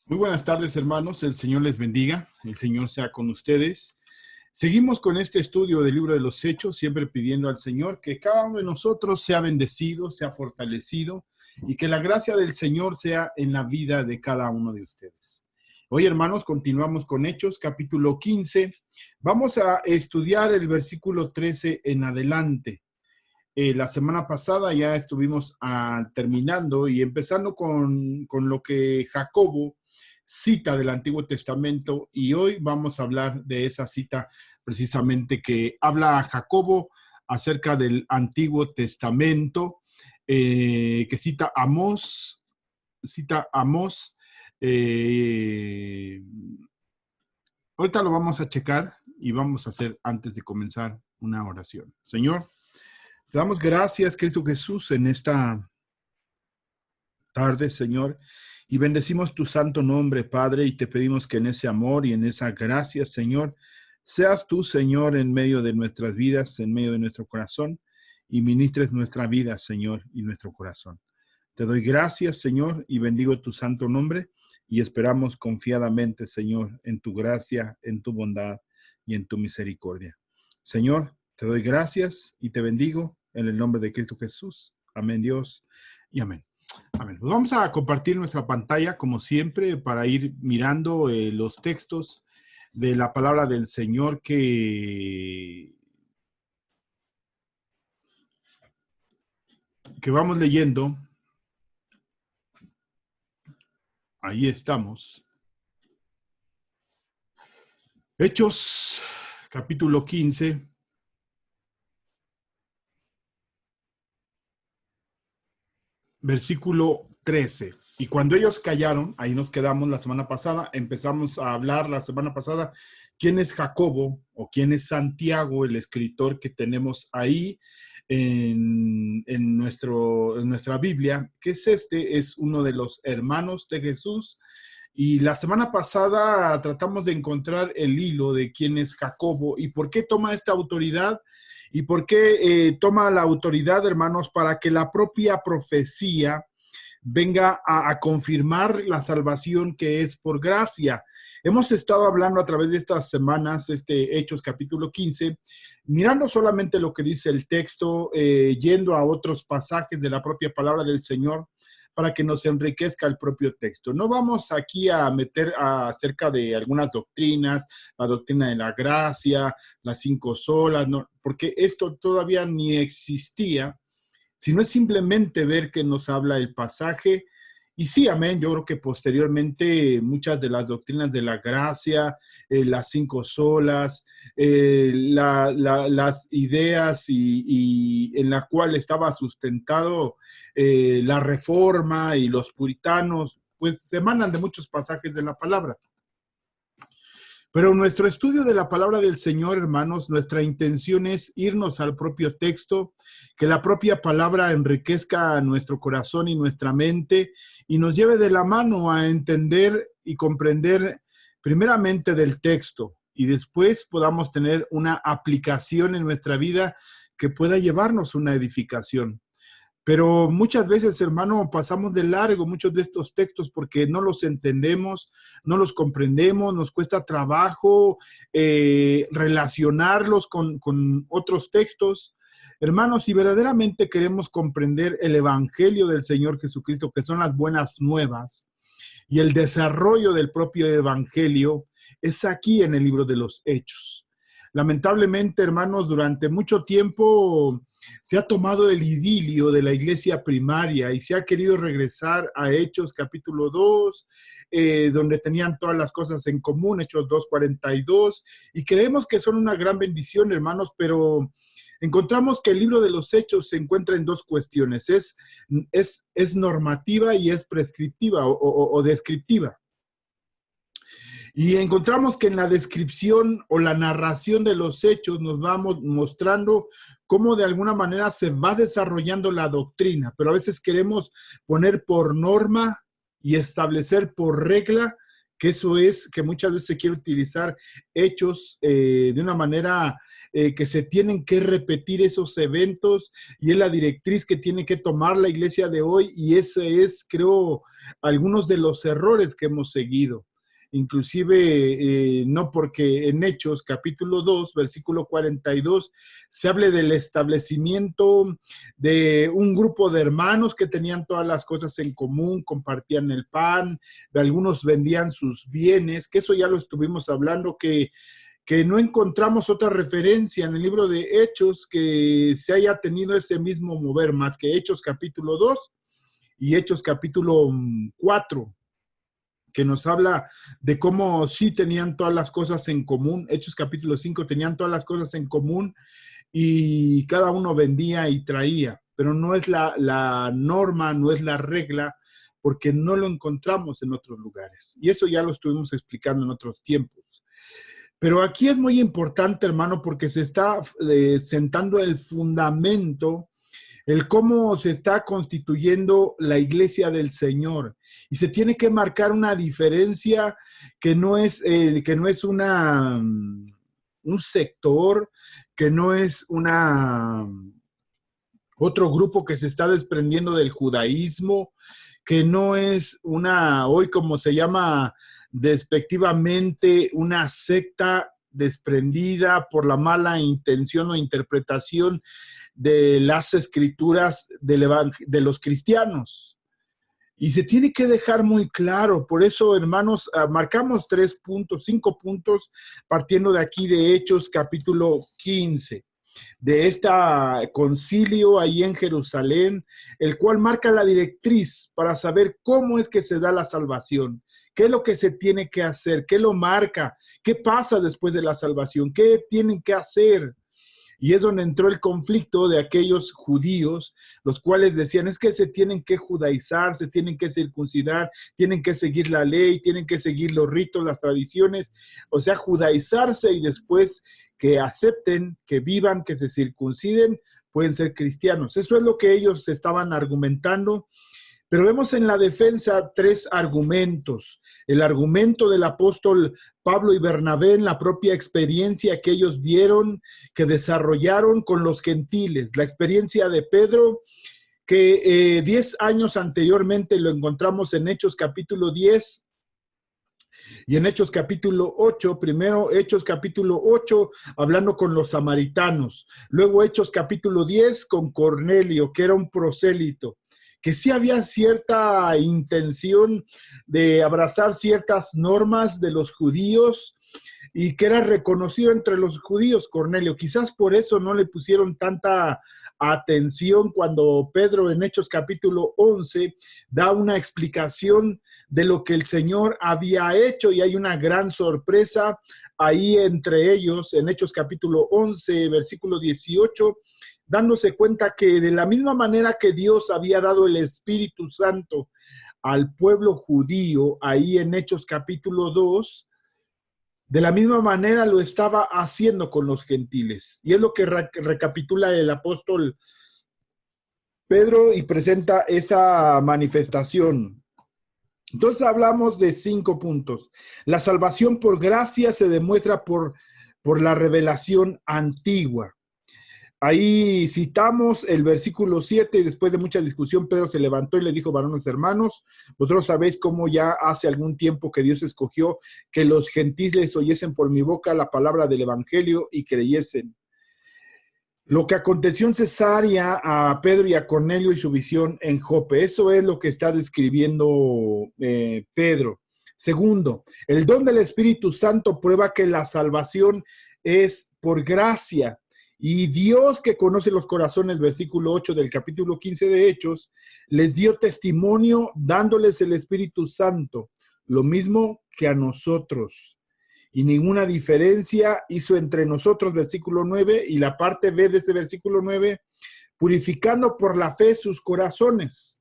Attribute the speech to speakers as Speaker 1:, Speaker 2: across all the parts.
Speaker 1: Muy buenas tardes, hermanos. El Señor les bendiga. El Señor sea con ustedes. Seguimos con este estudio del libro de los Hechos, siempre pidiendo al Señor que cada uno de nosotros sea bendecido, sea fortalecido y que la gracia del Señor sea en la vida de cada uno de ustedes. Hoy, hermanos, continuamos con Hechos, capítulo 15. Vamos a estudiar el versículo 13 en adelante. La semana pasada ya estuvimos terminando y empezando con lo que Jacobo cita del Antiguo Testamento, y hoy vamos a hablar de esa cita precisamente que habla a Jacobo acerca del Antiguo Testamento, que cita Amós. eh, Ahorita lo vamos a checar y vamos a hacer antes de comenzar una oración. Señor, te damos gracias, Cristo Jesús, en esta tarde, Señor, y bendecimos tu santo nombre, Padre, y te pedimos que en ese amor y en esa gracia, Señor, seas tú, Señor, en medio de nuestras vidas, en medio de nuestro corazón, y ministres nuestra vida, Señor, y nuestro corazón. Te doy gracias, Señor, y bendigo tu santo nombre, y esperamos confiadamente, Señor, en tu gracia, en tu bondad y en tu misericordia. Señor, te doy gracias y te bendigo en el nombre de Cristo Jesús. Amén, Dios, y amén. Amén. Pues vamos a compartir nuestra pantalla, como siempre, para ir mirando los textos de la palabra del Señor que vamos leyendo. Ahí estamos. Hechos, capítulo 15. Versículo 13. Y cuando ellos callaron, ahí nos quedamos la semana pasada, empezamos a hablar la semana pasada, quién es Jacobo o quién es Santiago, el escritor que tenemos ahí en nuestra Biblia, que es uno de los hermanos de Jesús. Y la semana pasada tratamos de encontrar el hilo de quién es Jacobo y por qué toma esta autoridad. ¿Y por qué toma la autoridad, hermanos? Para que la propia profecía venga a confirmar la salvación que es por gracia. Hemos estado hablando a través de estas semanas, Hechos capítulo 15, mirando solamente lo que dice el texto, yendo a otros pasajes de la propia palabra del Señor, para que nos enriquezca el propio texto. No vamos aquí a meter acerca de algunas doctrinas, la doctrina de la gracia, las 5 solas, no, porque esto todavía ni existía, sino es simplemente ver que nos habla el pasaje. Y sí, amén, yo creo que posteriormente muchas de las doctrinas de la gracia, las 5 solas, las ideas y en la cual estaba sustentado la reforma y los puritanos, pues se emanan de muchos pasajes de la palabra. Pero nuestro estudio de la palabra del Señor, hermanos, nuestra intención es irnos al propio texto, que la propia palabra enriquezca nuestro corazón y nuestra mente y nos lleve de la mano a entender y comprender primeramente del texto y después podamos tener una aplicación en nuestra vida que pueda llevarnos una edificación. Pero muchas veces, hermano, pasamos de largo muchos de estos textos porque no los entendemos, no los comprendemos, nos cuesta trabajo relacionarlos con otros textos. Hermanos, si verdaderamente queremos comprender el Evangelio del Señor Jesucristo, que son las buenas nuevas, y el desarrollo del propio Evangelio, es aquí en el libro de los Hechos. Lamentablemente, hermanos, durante mucho tiempo se ha tomado el idilio de la iglesia primaria y se ha querido regresar a Hechos capítulo 2, donde tenían todas las cosas en común, Hechos 2:42, y creemos que son una gran bendición, hermanos, pero encontramos que el libro de los Hechos se encuentra en dos cuestiones, es normativa y es prescriptiva o descriptiva. Y encontramos que en la descripción o la narración de los hechos nos vamos mostrando cómo de alguna manera se va desarrollando la doctrina, pero a veces queremos poner por norma y establecer por regla que eso es que muchas veces se quiere utilizar hechos de una manera que se tienen que repetir esos eventos, y es la directriz que tiene que tomar la iglesia de hoy, y ese es, creo, algunos de los errores que hemos seguido. Inclusive, no porque en Hechos, capítulo 2, versículo 42, se hable del establecimiento de un grupo de hermanos que tenían todas las cosas en común, compartían el pan, algunos vendían sus bienes, que eso ya lo estuvimos hablando, que no encontramos otra referencia en el libro de Hechos que se haya tenido ese mismo mover, más que Hechos capítulo 2 y Hechos capítulo 4, que nos habla de cómo sí tenían todas las cosas en común. Hechos capítulo 5 tenían todas las cosas en común y cada uno vendía y traía, pero no es la norma, no es la regla, porque no lo encontramos en otros lugares. Y eso ya lo estuvimos explicando en otros tiempos. Pero aquí es muy importante, hermano, porque se está sentando el fundamento, el cómo se está constituyendo la iglesia del Señor. Y se tiene que marcar una diferencia que no es un sector, que no es otro grupo que se está desprendiendo del judaísmo, que no es hoy como se llama despectivamente, una secta desprendida por la mala intención o interpretación de las escrituras de los cristianos. Y se tiene que dejar muy claro. Por eso, hermanos, marcamos 5 puntos, partiendo de aquí de Hechos capítulo 15. De este concilio ahí en Jerusalén, el cual marca la directriz para saber cómo es que se da la salvación, qué es lo que se tiene que hacer, qué lo marca, qué pasa después de la salvación, qué tienen que hacer. Y es donde entró el conflicto de aquellos judíos, los cuales decían, es que se tienen que judaizar, se tienen que circuncidar, tienen que seguir la ley, tienen que seguir los ritos, las tradiciones, o sea, judaizarse y después que acepten, que vivan, que se circunciden, pueden ser cristianos. Eso es lo que ellos estaban argumentando. Pero vemos en la defensa 3 argumentos. El argumento del apóstol Pablo y Bernabé en la propia experiencia que ellos vieron, que desarrollaron con los gentiles. La experiencia de Pedro, que 10 años anteriormente lo encontramos en Hechos capítulo 10 y en Hechos capítulo 8. Primero Hechos capítulo 8 hablando con los samaritanos. Luego Hechos capítulo 10 con Cornelio, que era un prosélito, que sí había cierta intención de abrazar ciertas normas de los judíos y que era reconocido entre los judíos, Cornelio. Quizás por eso no le pusieron tanta atención cuando Pedro en Hechos capítulo 11 da una explicación de lo que el Señor había hecho, y hay una gran sorpresa ahí entre ellos en Hechos capítulo 11, versículo 18, dándose cuenta que de la misma manera que Dios había dado el Espíritu Santo al pueblo judío, ahí en Hechos capítulo 2, de la misma manera lo estaba haciendo con los gentiles. Y es lo que recapitula el apóstol Pedro y presenta esa manifestación. Entonces hablamos de 5 puntos. La salvación por gracia se demuestra por la revelación antigua. Ahí citamos el versículo 7, y después de mucha discusión, Pedro se levantó y le dijo: varones hermanos, vosotros sabéis cómo ya hace algún tiempo que Dios escogió que los gentiles oyesen por mi boca la palabra del evangelio y creyesen. Lo que aconteció en Cesarea a Pedro y a Cornelio y su visión en Jope, eso es lo que está describiendo Pedro. Segundo, el don del Espíritu Santo prueba que la salvación es por gracia. Y Dios, que conoce los corazones, versículo 8 del capítulo 15 de Hechos, les dio testimonio dándoles el Espíritu Santo, lo mismo que a nosotros. Y ninguna diferencia hizo entre nosotros, versículo 9, y la parte B de ese versículo 9, purificando por la fe sus corazones.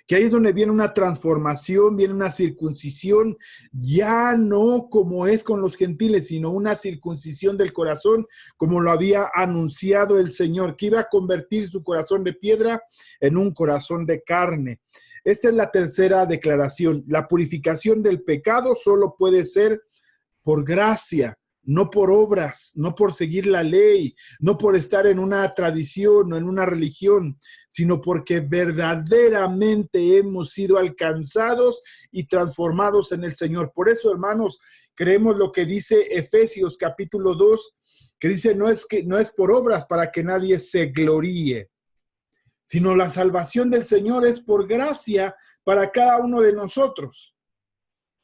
Speaker 1: Que ahí es donde viene una transformación, viene una circuncisión, ya no como es con los gentiles, sino una circuncisión del corazón, como lo había anunciado el Señor, que iba a convertir su corazón de piedra en un corazón de carne. Esta es la tercera declaración. La purificación del pecado solo puede ser por gracia, no por obras, no por seguir la ley, no por estar en una tradición o en una religión, sino porque verdaderamente hemos sido alcanzados y transformados en el Señor. Por eso, hermanos, creemos lo que dice Efesios capítulo 2, que dice, no es por obras para que nadie se gloríe, sino la salvación del Señor es por gracia para cada uno de nosotros.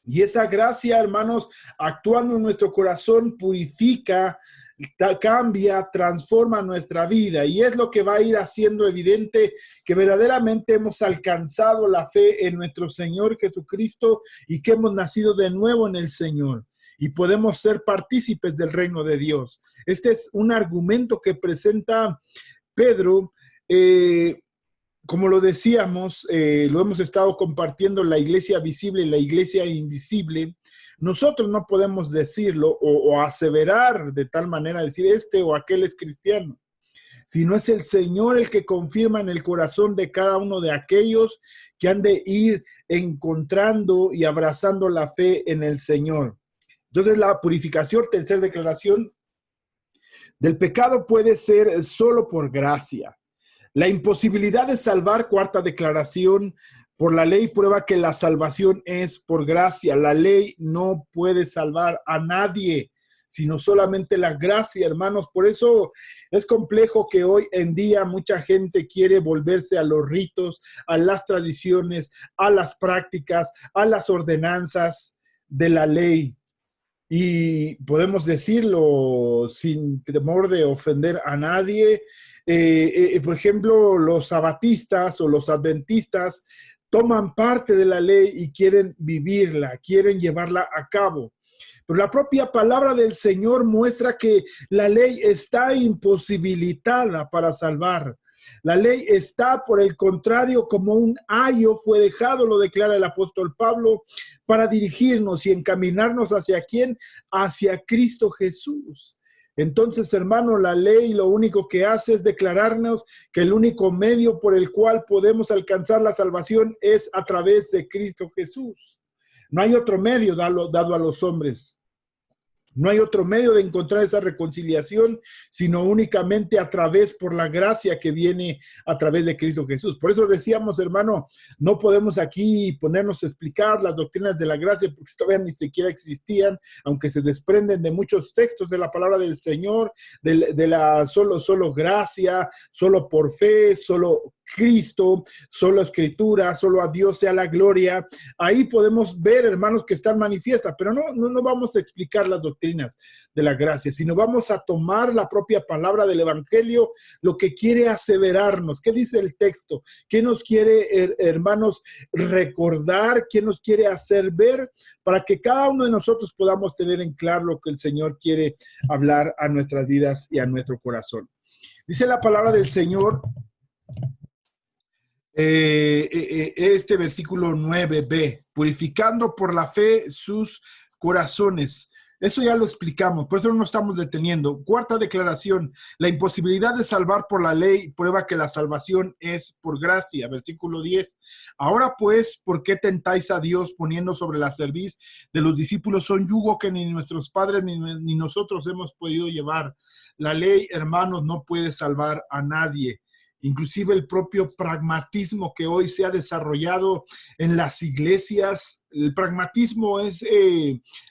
Speaker 1: Y esa gracia, hermanos, actuando en nuestro corazón, purifica, cambia, transforma nuestra vida. Y es lo que va a ir haciendo evidente que verdaderamente hemos alcanzado la fe en nuestro Señor Jesucristo y que hemos nacido de nuevo en el Señor. Y podemos ser partícipes del reino de Dios. Este es un argumento que presenta Pedro, como lo decíamos, lo hemos estado compartiendo, la iglesia visible y la iglesia invisible. Nosotros no podemos decirlo o aseverar de tal manera, decir este o aquel es cristiano, sino es el Señor el que confirma en el corazón de cada uno de aquellos que han de ir encontrando y abrazando la fe en el Señor. Entonces, la purificación, tercera declaración, del pecado puede ser solo por gracia. La imposibilidad de salvar, cuarta declaración, por la ley prueba que la salvación es por gracia. La ley no puede salvar a nadie, sino solamente la gracia, hermanos. Por eso es complejo que hoy en día mucha gente quiere volverse a los ritos, a las tradiciones, a las prácticas, a las ordenanzas de la ley. Y podemos decirlo sin temor de ofender a nadie. Por ejemplo, los sabatistas o los adventistas toman parte de la ley y quieren vivirla, quieren llevarla a cabo. Pero la propia palabra del Señor muestra que la ley está imposibilitada para salvar. La ley está, por el contrario, como un ayo fue dejado, lo declara el apóstol Pablo, para dirigirnos y encaminarnos hacia ¿quién? Hacia Cristo Jesús. Entonces, hermano, la ley lo único que hace es declararnos que el único medio por el cual podemos alcanzar la salvación es a través de Cristo Jesús. No hay otro medio dado a los hombres. No hay otro medio de encontrar esa reconciliación, sino únicamente a través, por la gracia que viene a través de Cristo Jesús. Por eso decíamos, hermano, no podemos aquí ponernos a explicar las doctrinas de la gracia, porque todavía ni siquiera existían, aunque se desprenden de muchos textos de la palabra del Señor, de la solo gracia, solo por fe, solo Cristo, solo Escritura, solo a Dios sea la gloria. Ahí podemos ver, hermanos, que están manifiestas, pero no vamos a explicar las doctrinas de la gracia, sino vamos a tomar la propia palabra del Evangelio, lo que quiere aseverarnos. ¿Qué dice el texto? ¿Qué nos quiere, hermanos, recordar? ¿Qué nos quiere hacer ver? Para que cada uno de nosotros podamos tener en claro lo que el Señor quiere hablar a nuestras vidas y a nuestro corazón. Dice la palabra del Señor, este versículo 9b, purificando por la fe sus corazones. Eso ya lo explicamos, por eso no nos estamos deteniendo. Cuarta declaración, la imposibilidad de salvar por la ley prueba que la salvación es por gracia. Versículo 10, ahora pues, ¿por qué tentáis a Dios poniendo sobre la cerviz de los discípulos un yugo que ni nuestros padres ni nosotros hemos podido llevar? La ley, hermanos, no puede salvar a nadie. Inclusive el propio pragmatismo que hoy se ha desarrollado en las iglesias. El pragmatismo es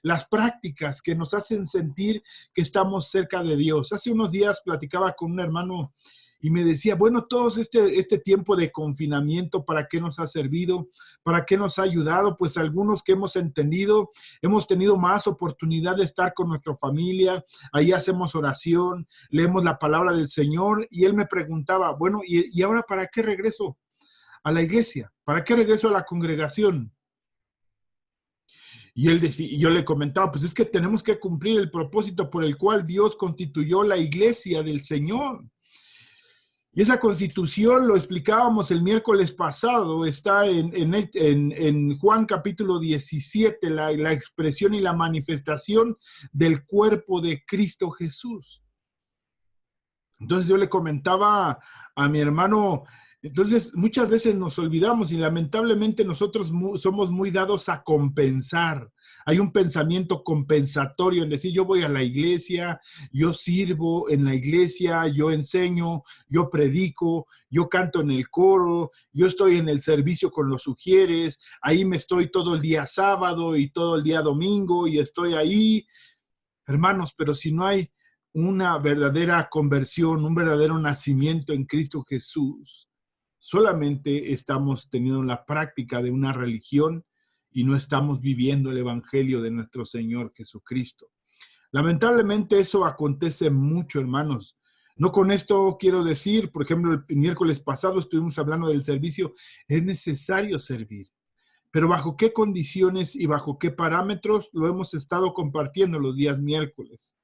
Speaker 1: las prácticas que nos hacen sentir que estamos cerca de Dios. Hace unos días platicaba con un hermano y me decía, bueno, todo este tiempo de confinamiento, ¿para qué nos ha servido? ¿Para qué nos ha ayudado? Pues algunos que hemos entendido, hemos tenido más oportunidad de estar con nuestra familia, ahí hacemos oración, leemos la palabra del Señor, y él me preguntaba, bueno, ¿y ahora para qué regreso a la iglesia? ¿Para qué regreso a la congregación? Y yo le comentaba, pues es que tenemos que cumplir el propósito por el cual Dios constituyó la iglesia del Señor. Y esa constitución, lo explicábamos el miércoles pasado, está en Juan capítulo 17, la expresión y la manifestación del cuerpo de Cristo Jesús. Entonces yo le comentaba a mi hermano, Entonces, muchas veces nos olvidamos y lamentablemente nosotros somos muy dados a compensar. Hay un pensamiento compensatorio en decir, yo voy a la iglesia, yo sirvo en la iglesia, yo enseño, yo predico, yo canto en el coro, yo estoy en el servicio con los sugieres, ahí me estoy todo el día sábado y todo el día domingo y estoy ahí. Hermanos, pero si no hay una verdadera conversión, un verdadero nacimiento en Cristo Jesús, solamente estamos teniendo la práctica de una religión y no estamos viviendo el evangelio de nuestro Señor Jesucristo. Lamentablemente eso acontece mucho, hermanos. No con esto quiero decir, por ejemplo, el miércoles pasado estuvimos hablando del servicio. Es necesario servir, pero ¿bajo qué condiciones y bajo qué parámetros? Lo hemos estado compartiendo los días miércoles.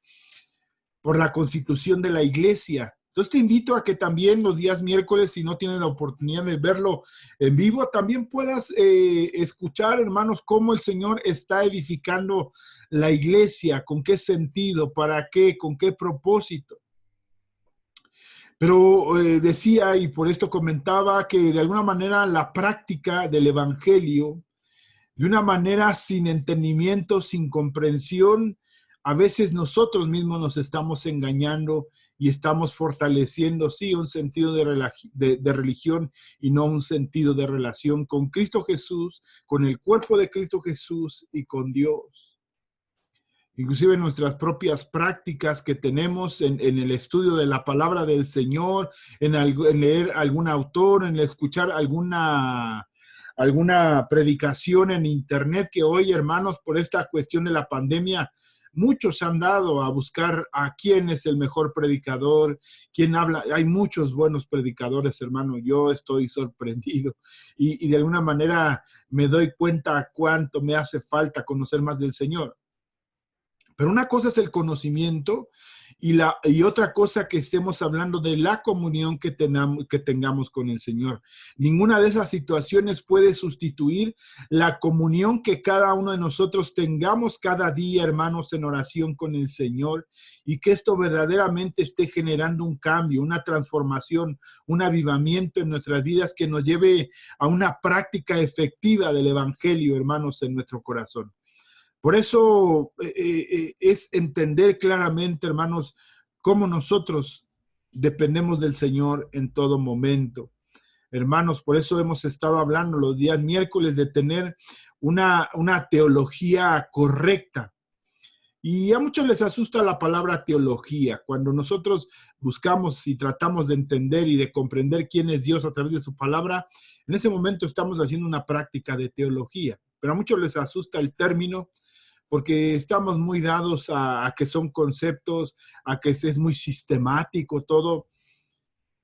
Speaker 1: Por la constitución de la iglesia. Entonces te invito a que también los días miércoles, si no tienes la oportunidad de verlo en vivo, también puedas escuchar, hermanos, cómo el Señor está edificando la iglesia, con qué sentido, para qué, con qué propósito. Pero decía, y por esto comentaba, que de alguna manera la práctica del evangelio, de una manera sin entendimiento, sin comprensión, a veces nosotros mismos nos estamos engañando y estamos fortaleciendo, sí, un sentido de religión y no un sentido de relación con Cristo Jesús, con el cuerpo de Cristo Jesús y con Dios. Inclusive nuestras propias prácticas que tenemos en el estudio de la palabra del Señor, en leer algún autor, en escuchar alguna predicación en internet, que hoy, hermanos, por esta cuestión de la pandemia, muchos han dado a buscar a quién es el mejor predicador, quién habla. Hay muchos buenos predicadores, hermano. Yo estoy sorprendido y de alguna manera me doy cuenta cuánto me hace falta conocer más del Señor. Pero una cosa es el conocimiento y otra cosa que estemos hablando de la comunión que tengamos con el Señor. Ninguna de esas situaciones puede sustituir la comunión que cada uno de nosotros tengamos cada día, hermanos, en oración con el Señor, y que esto verdaderamente esté generando un cambio, una transformación, un avivamiento en nuestras vidas que nos lleve a una práctica efectiva del evangelio, hermanos, en nuestro corazón. Por eso es entender claramente, hermanos, cómo nosotros dependemos del Señor en todo momento. Hermanos, por eso hemos estado hablando los días miércoles de tener una teología correcta. Y a muchos les asusta la palabra teología. Cuando nosotros buscamos y tratamos de entender y de comprender quién es Dios a través de su palabra, en ese momento estamos haciendo una práctica de teología. Pero a muchos les asusta el término, porque estamos muy dados a que son conceptos, a que es muy sistemático todo,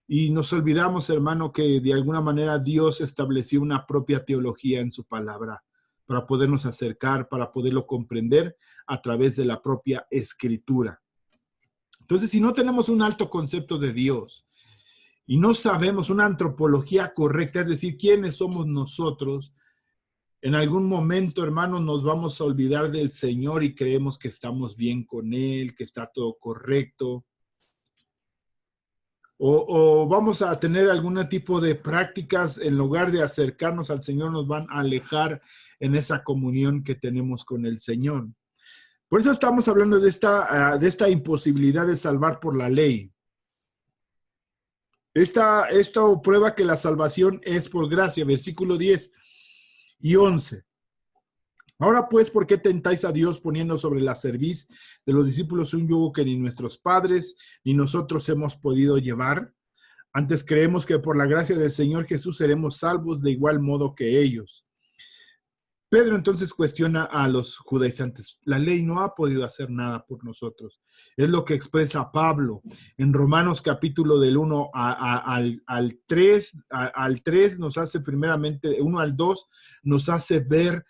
Speaker 1: y nos olvidamos, hermano, que de alguna manera Dios estableció una propia teología en su palabra para podernos acercar, para poderlo comprender a través de la propia escritura. Entonces, si no tenemos un alto concepto de Dios y no sabemos una antropología correcta, es decir, quiénes somos nosotros, en algún momento, hermanos, nos vamos a olvidar del Señor y creemos que estamos bien con Él, que está todo correcto. O vamos a tener algún tipo de prácticas, en lugar de acercarnos al Señor, nos van a alejar en esa comunión que tenemos con el Señor. Por eso estamos hablando de esta imposibilidad de salvar por la ley. Esto prueba que la salvación es por gracia, versículo 10 y 11. Ahora pues, ¿por qué tentáis a Dios poniendo sobre la cerviz de los discípulos un yugo que ni nuestros padres ni nosotros hemos podido llevar? Antes creemos que por la gracia del Señor Jesús seremos salvos de igual modo que ellos. Pedro entonces cuestiona a los judaizantes. La ley no ha podido hacer nada por nosotros. Es lo que expresa Pablo en Romanos capítulo del 1 al 3. Al 3 nos hace primeramente, 1 al 2, nos hace ver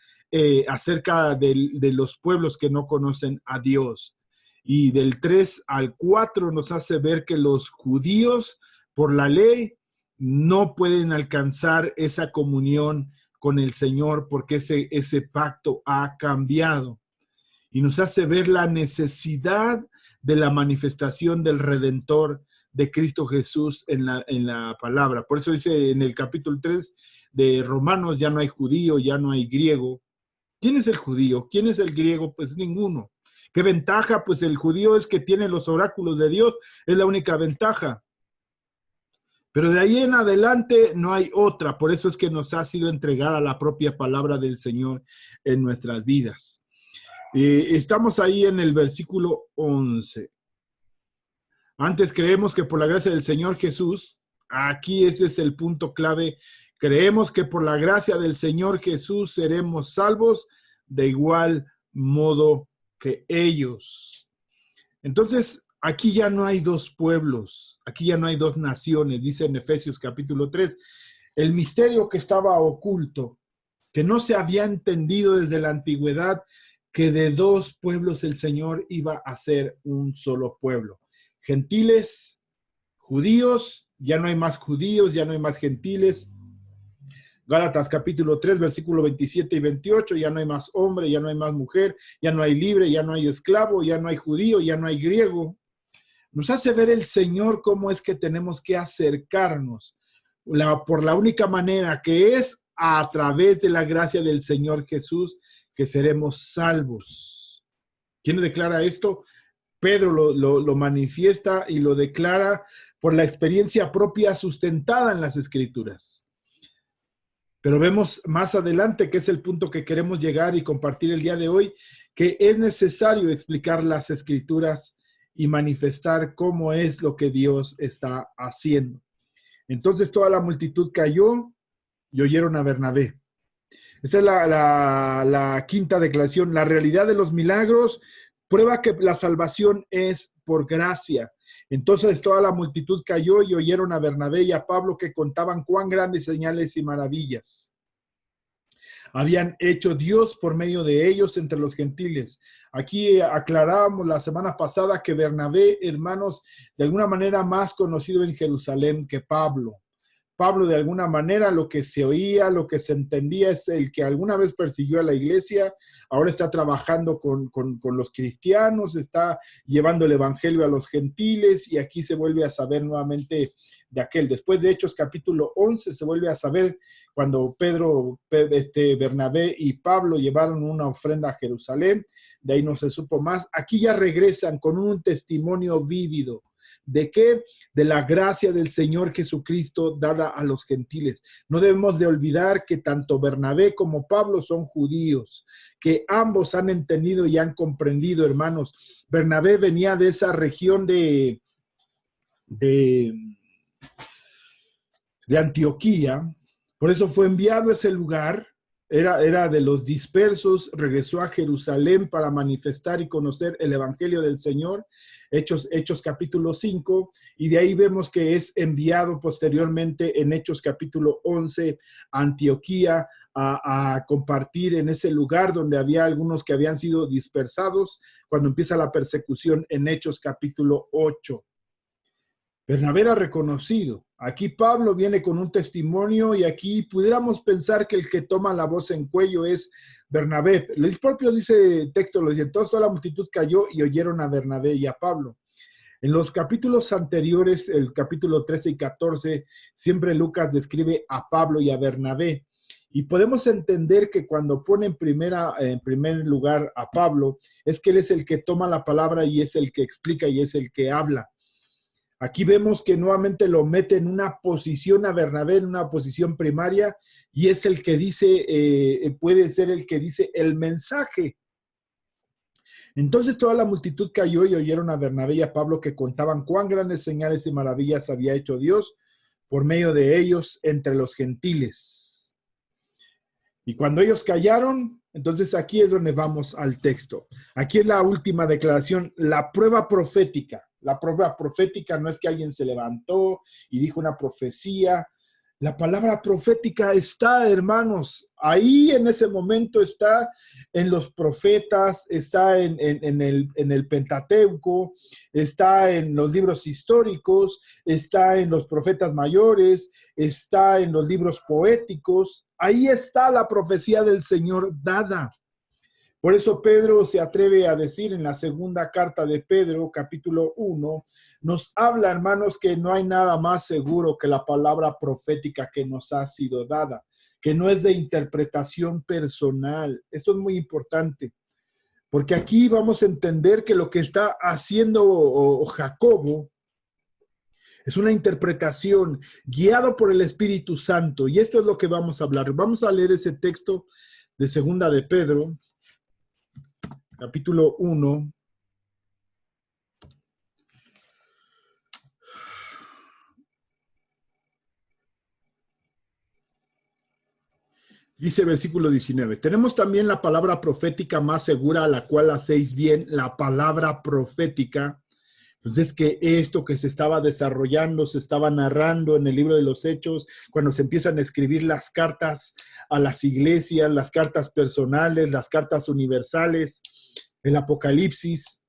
Speaker 1: acerca de los pueblos que no conocen a Dios. Y del 3 al 4 nos hace ver que los judíos, por la ley, no pueden alcanzar esa comunión con el Señor porque ese pacto ha cambiado. Y nos hace ver la necesidad de la manifestación del Redentor, de Cristo Jesús en la palabra. Por eso dice en el capítulo 3 de Romanos, ya no hay judío, ya no hay griego. ¿Quién es el judío? ¿Quién es el griego? Pues ninguno. ¿Qué ventaja? Pues el judío es que tiene los oráculos de Dios, es la única ventaja. Pero de ahí en adelante no hay otra. Por eso es que nos ha sido entregada la propia palabra del Señor en nuestras vidas. Estamos ahí en el versículo 11. Antes creemos que por la gracia del Señor Jesús, aquí ese es el punto clave, creemos que por la gracia del Señor Jesús seremos salvos de igual modo que ellos. Entonces, aquí ya no hay dos pueblos, aquí ya no hay dos naciones, dice en Efesios capítulo 3, el misterio que estaba oculto, que no se había entendido desde la antigüedad, que de dos pueblos el Señor iba a ser un solo pueblo. Gentiles, judíos, ya no hay más judíos, ya no hay más gentiles. Gálatas capítulo 3, versículo 27 y 28, ya no hay más hombre, ya no hay más mujer, ya no hay libre, ya no hay esclavo, ya no hay judío, ya no hay griego. Nos hace ver el Señor cómo es que tenemos que acercarnos por la única manera, que es a través de la gracia del Señor Jesús, que seremos salvos. ¿Quién declara esto? Pedro lo manifiesta y lo declara por la experiencia propia sustentada en las Escrituras. Pero vemos más adelante, que es el punto que queremos llegar y compartir el día de hoy, que es necesario explicar las Escrituras y manifestar cómo es lo que Dios está haciendo. Entonces toda la multitud cayó y oyeron a Bernabé. Esta es la quinta declaración. La realidad de los milagros prueba que la salvación es por gracia. Entonces toda la multitud cayó y oyeron a Bernabé y a Pablo, que contaban cuán grandes señales y maravillas habían hecho Dios por medio de ellos entre los gentiles. Aquí aclarábamos la semana pasada que Bernabé, hermanos, de alguna manera más conocido en Jerusalén que Pablo. Pablo, de alguna manera, lo que se oía, lo que se entendía, es el que alguna vez persiguió a la iglesia, ahora está trabajando con los cristianos, está llevando el evangelio a los gentiles, y aquí se vuelve a saber nuevamente de aquel. Después de Hechos capítulo 11 se vuelve a saber cuando Bernabé y Pablo llevaron una ofrenda a Jerusalén, de ahí no se supo más. Aquí ya regresan con un testimonio vívido. ¿De qué? De la gracia del Señor Jesucristo dada a los gentiles. No debemos de olvidar que tanto Bernabé como Pablo son judíos, que ambos han entendido y han comprendido, hermanos. Bernabé venía de esa región de Antioquía, por eso fue enviado a ese lugar. Era de los dispersos, regresó a Jerusalén para manifestar y conocer el evangelio del Señor, Hechos capítulo 5, y de ahí vemos que es enviado posteriormente en Hechos capítulo 11 a Antioquía a compartir en ese lugar donde había algunos que habían sido dispersados cuando empieza la persecución en Hechos capítulo 8. Bernabé era reconocido. Aquí Pablo viene con un testimonio y aquí pudiéramos pensar que el que toma la voz en cuello es Bernabé. El propio dice texto, lo dice, entonces toda la multitud cayó y oyeron a Bernabé y a Pablo. En los capítulos anteriores, el capítulo 13 y 14, siempre Lucas describe a Pablo y a Bernabé. Y podemos entender que cuando pone en primer lugar a Pablo, es que él es el que toma la palabra y es el que explica y es el que habla. Aquí vemos que nuevamente lo mete en una posición a Bernabé, en una posición primaria, y es el que dice, puede ser el que dice el mensaje. Entonces toda la multitud cayó y oyeron a Bernabé y a Pablo, que contaban cuán grandes señales y maravillas había hecho Dios por medio de ellos entre los gentiles. Y cuando ellos callaron, entonces aquí es donde vamos al texto. Aquí es la última declaración, la prueba profética. La prueba profética no es que alguien se levantó y dijo una profecía. La palabra profética está, hermanos, ahí en ese momento está en los profetas, está en el Pentateuco, está en los libros históricos, está en los profetas mayores, está en los libros poéticos. Ahí está la profecía del Señor dada. Por eso Pedro se atreve a decir en la segunda carta de Pedro, capítulo 1, nos habla, hermanos, que no hay nada más seguro que la palabra profética que nos ha sido dada, que no es de interpretación personal. Esto es muy importante, porque aquí vamos a entender que lo que está haciendo Jacobo es una interpretación guiado por el Espíritu Santo. Y esto es lo que vamos a hablar. Vamos a leer ese texto de segunda de Pedro, capítulo 1. Dice versículo 19. Tenemos también la palabra profética más segura, a la cual hacéis bien, la palabra profética. Entonces, que esto que se estaba desarrollando, se estaba narrando en el libro de los Hechos, cuando se empiezan a escribir las cartas a las iglesias, las cartas personales, las cartas universales, el Apocalipsis,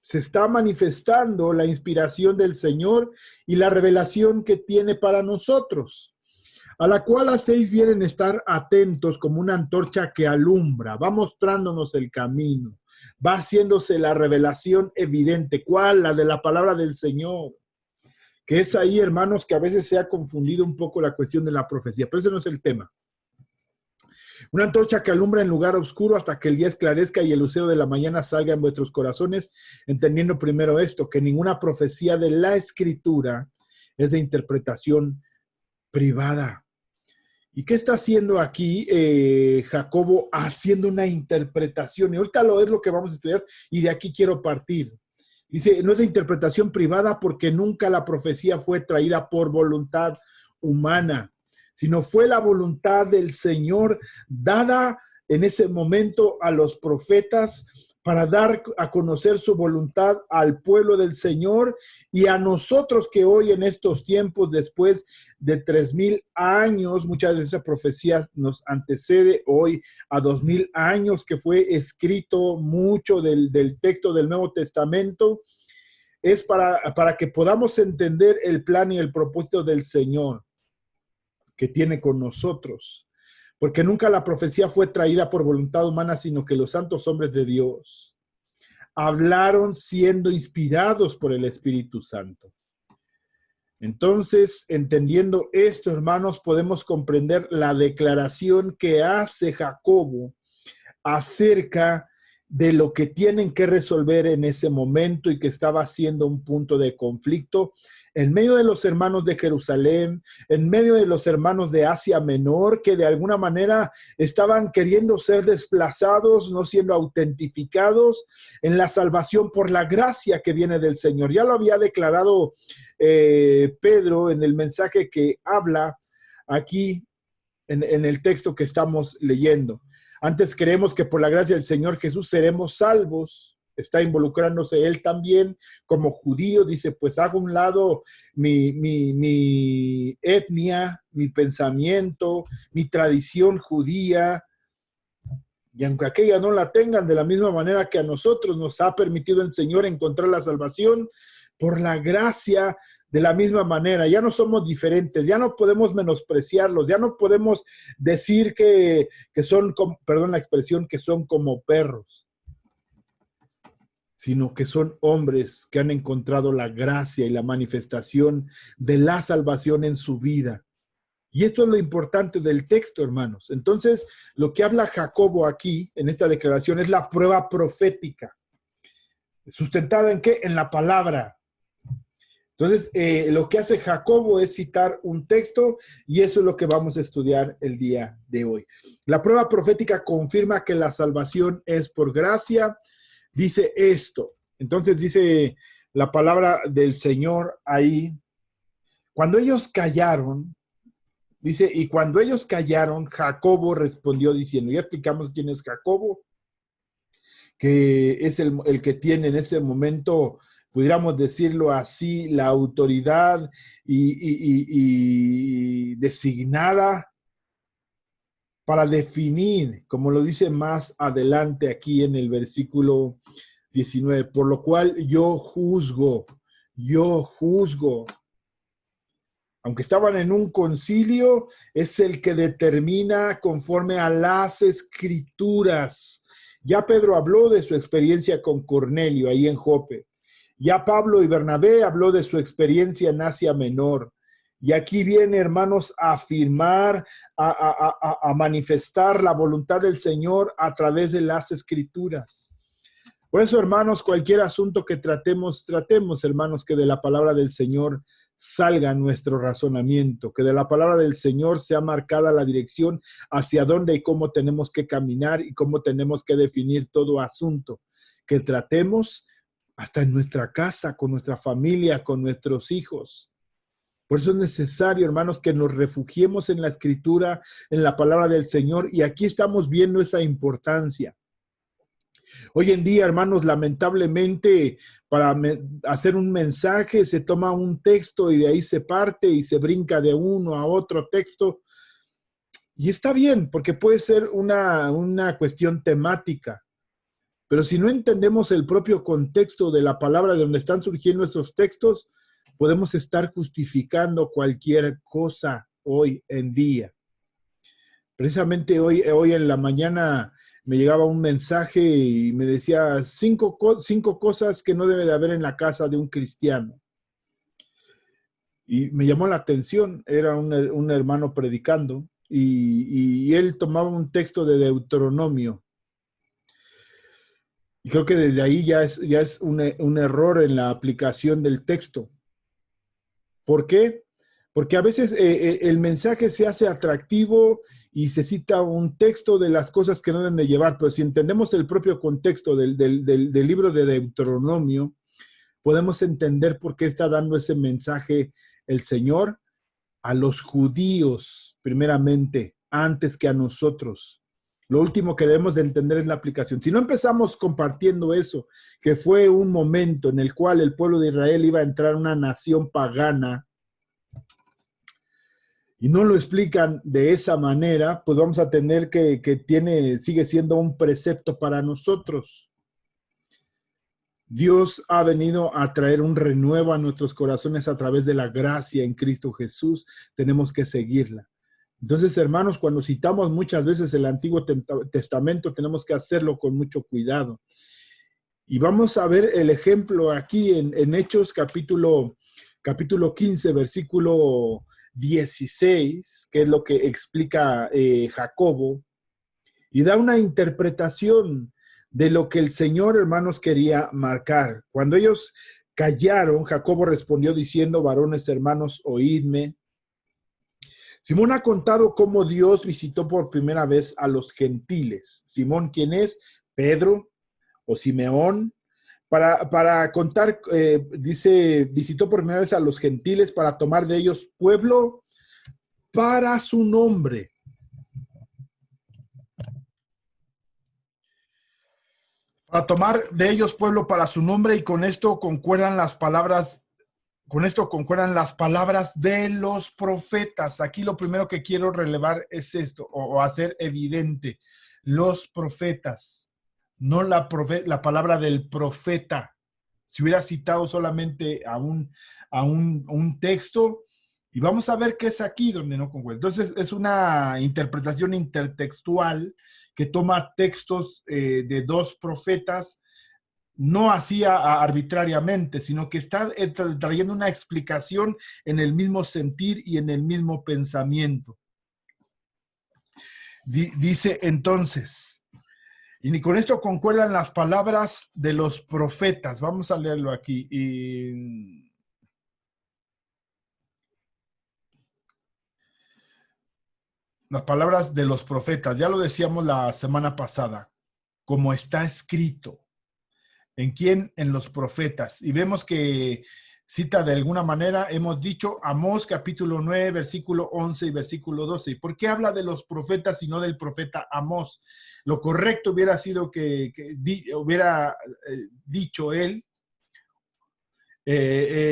Speaker 1: se está manifestando la inspiración del Señor y la revelación que tiene para nosotros, a la cual hacéis bien en estar atentos como una antorcha que alumbra, va mostrándonos el camino, va haciéndose la revelación evidente. ¿Cuál? La de la palabra del Señor. Que es ahí, hermanos, que a veces se ha confundido un poco la cuestión de la profecía, pero ese no es el tema. Una antorcha que alumbra en lugar oscuro hasta que el día esclarezca y el lucero de la mañana salga en vuestros corazones, entendiendo primero esto, que ninguna profecía de la Escritura es de interpretación privada. ¿Y qué está haciendo aquí Jacobo? Haciendo una interpretación. Y ahorita es lo que vamos a estudiar y de aquí quiero partir. Dice, no es de interpretación privada porque nunca la profecía fue traída por voluntad humana, sino fue la voluntad del Señor dada en ese momento a los profetas para dar a conocer su voluntad al pueblo del Señor y a nosotros que hoy en estos tiempos, después de 3000 años, muchas de esas profecías nos antecede hoy a 2000 años que fue escrito mucho del texto del Nuevo Testamento, es para que podamos entender el plan y el propósito del Señor que tiene con nosotros. Porque nunca la profecía fue traída por voluntad humana, sino que los santos hombres de Dios hablaron siendo inspirados por el Espíritu Santo. Entonces, entendiendo esto, hermanos, podemos comprender la declaración que hace Jacobo acerca de lo que tienen que resolver en ese momento y que estaba siendo un punto de conflicto en medio de los hermanos de Jerusalén, en medio de los hermanos de Asia Menor, que de alguna manera estaban queriendo ser desplazados, no siendo autentificados en la salvación por la gracia que viene del Señor. Ya lo había declarado Pedro en el mensaje que habla aquí en el texto que estamos leyendo. Antes creemos que por la gracia del Señor Jesús seremos salvos. Está involucrándose él también como judío. Dice, pues hago a un lado mi etnia, mi pensamiento, mi tradición judía. Y aunque aquella no la tengan, de la misma manera que a nosotros nos ha permitido el Señor encontrar la salvación por la gracia. De la misma manera, ya no somos diferentes, ya no podemos menospreciarlos, ya no podemos decir que son, perdón la expresión, que son como perros, sino que son hombres que han encontrado la gracia y la manifestación de la salvación en su vida. Y esto es lo importante del texto, hermanos. Entonces, lo que habla Jacobo aquí, en esta declaración, es la prueba profética. ¿Sustentada en qué? En la palabra. Entonces, lo que hace Jacobo es citar un texto y eso es lo que vamos a estudiar el día de hoy. La prueba profética confirma que la salvación es por gracia. Dice esto. Entonces dice la palabra del Señor ahí. Cuando ellos callaron, dice, y cuando ellos callaron, Jacobo respondió diciendo, ya explicamos quién es Jacobo, que es el que tiene en ese momento, pudiéramos decirlo así, la autoridad y designada para definir, como lo dice más adelante aquí en el versículo 19, por lo cual yo juzgo. Aunque estaban en un concilio, es el que determina conforme a las Escrituras. Ya Pedro habló de su experiencia con Cornelio ahí en Jope. Ya Pablo y Bernabé habló de su experiencia en Asia Menor. Y aquí viene, hermanos, a afirmar, a manifestar la voluntad del Señor a través de las Escrituras. Por eso, hermanos, cualquier asunto que tratemos, hermanos, que de la palabra del Señor salga nuestro razonamiento, que de la palabra del Señor sea marcada la dirección hacia dónde y cómo tenemos que caminar y cómo tenemos que definir todo asunto, que tratemos hasta en nuestra casa, con nuestra familia, con nuestros hijos. Por eso es necesario, hermanos, que nos refugiemos en la Escritura, en la palabra del Señor, y aquí estamos viendo esa importancia. Hoy en día, hermanos, lamentablemente, para hacer un mensaje se toma un texto y de ahí se parte y se brinca de uno a otro texto. Y está bien, porque puede ser una cuestión temática. Pero si no entendemos el propio contexto de la palabra de donde están surgiendo esos textos, podemos estar justificando cualquier cosa hoy en día. Precisamente hoy en la mañana me llegaba un mensaje y me decía cinco cosas que no debe de haber en la casa de un cristiano. Y me llamó la atención, era un hermano predicando y él tomaba un texto de Deuteronomio. Y creo que desde ahí ya es un error en la aplicación del texto. ¿Por qué? Porque a veces el mensaje se hace atractivo y se cita un texto de las cosas que no deben de llevar, pero si entendemos el propio contexto del libro de Deuteronomio, podemos entender por qué está dando ese mensaje el Señor a los judíos, primeramente, antes que a nosotros. Lo último que debemos de entender es la aplicación. Si no empezamos compartiendo eso, que fue un momento en el cual el pueblo de Israel iba a entrar a una nación pagana, y no lo explican de esa manera, pues vamos a tener que sigue siendo un precepto para nosotros. Dios ha venido a traer un renuevo a nuestros corazones a través de la gracia en Cristo Jesús. Tenemos que seguirla. Entonces, hermanos, cuando citamos muchas veces el Antiguo Testamento, tenemos que hacerlo con mucho cuidado. Y vamos a ver el ejemplo aquí en Hechos capítulo 15, versículo 16, que es lo que explica Jacobo, y da una interpretación de lo que el Señor, hermanos, quería marcar. Cuando ellos callaron, Jacobo respondió diciendo: varones hermanos, oídme. Simón ha contado cómo Dios visitó por primera vez a los gentiles. Simón, ¿quién es? Pedro o Simeón. Para contar, dice, visitó por primera vez a los gentiles para tomar de ellos pueblo para su nombre. Para tomar de ellos pueblo para su nombre, y con esto concuerdan las palabras de los profetas. Aquí lo primero que quiero relevar es esto, o hacer evidente: los profetas, no la palabra del profeta. Si hubiera citado solamente a un texto, y vamos a ver qué es aquí donde no concuerda. Entonces es una interpretación intertextual que toma textos de dos profetas, no hacía arbitrariamente, sino que está trayendo una explicación en el mismo sentir y en el mismo pensamiento. Dice entonces, y con esto concuerdan las palabras de los profetas. Vamos a leerlo aquí. Las palabras de los profetas, ya lo decíamos la semana pasada, como está escrito. ¿En quién? En los profetas. Y vemos que cita de alguna manera, hemos dicho, Amós capítulo 9, versículo 11 y versículo 12. ¿Y por qué habla de los profetas y no del profeta Amós? Lo correcto hubiera sido que hubiera dicho él,